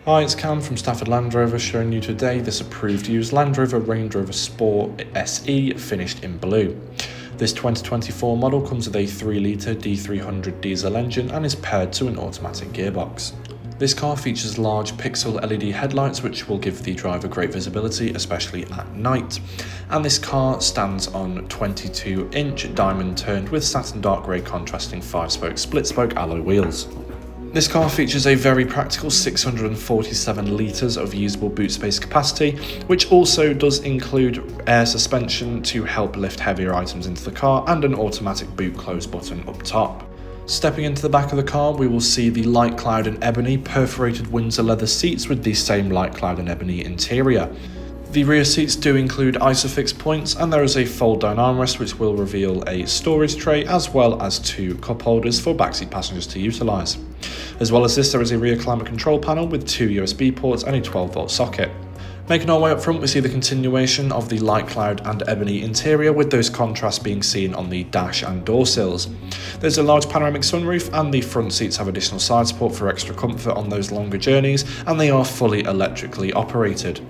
Hi, it's Cam from Stafford Land Rover showing you today this approved used Land Rover Range Rover Sport SE finished in blue. This 2024 model comes with a 3-litre D300 diesel engine and is paired to an automatic gearbox. This car features large pixel LED headlights which will give the driver great visibility, especially at night. And this car stands on 22-inch diamond turned with Satin Dark Grey contrasting 5-spoke split-spoke alloy wheels. This car features a very practical 647 litres of usable boot space capacity, which also does include air suspension to help lift heavier items into the car and an automatic boot close button up top. Stepping into the back of the car, we will see the light cloud and ebony perforated Windsor leather seats with the same light cloud and ebony interior. The rear seats do include ISOFIX points, and there is a fold down armrest which will reveal a storage tray as well as 2 cup holders for backseat passengers to utilise. As well as this, there is a rear climate control panel with 2 USB ports and a 12-volt socket. Making our way up front, we see the continuation of the light cloud and ebony interior, with those contrasts being seen on the dash and door sills. There's a large panoramic sunroof, and the front seats have additional side support for extra comfort on those longer journeys, and they are fully electrically operated.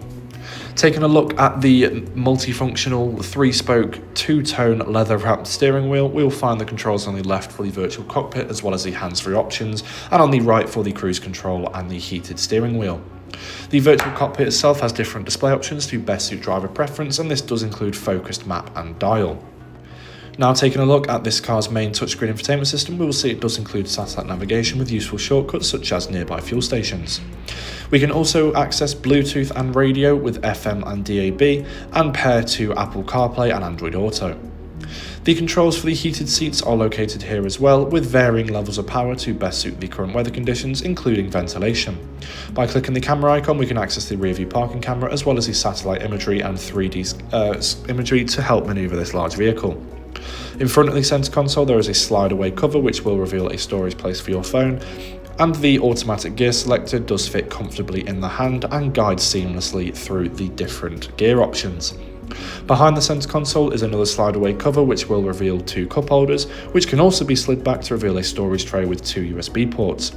Taking a look at the multifunctional 3-spoke 2-tone leather-wrapped steering wheel, we will find the controls on the left for the virtual cockpit as well as the hands-free options, and on the right for the cruise control and the heated steering wheel. The virtual cockpit itself has different display options to best suit driver preference, and this does include focused map and dial. Now taking a look at this car's main touchscreen infotainment system, we will see it does include satellite navigation with useful shortcuts such as nearby fuel stations. We can also access Bluetooth and radio with FM and DAB and pair to Apple CarPlay and Android Auto. The controls for the heated seats are located here as well, with varying levels of power to best suit the current weather conditions, including ventilation. By clicking the camera icon, we can access the rear view parking camera as well as the satellite imagery and 3D imagery to help manoeuvre this large vehicle. In front of the centre console, there is a slide away cover which will reveal a storage place for your phone, and the automatic gear selector does fit comfortably in the hand and guides seamlessly through the different gear options. Behind the centre console is another slide away cover which will reveal 2 cup holders, which can also be slid back to reveal a storage tray with 2 USB ports.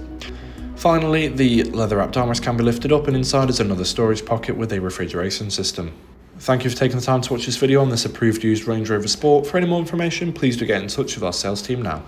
Finally, the leather wrapped armrest can be lifted up, and inside is another storage pocket with a refrigeration system. Thank you for taking the time to watch this video on this approved used Range Rover Sport. For any more information, please do get in touch with our sales team now.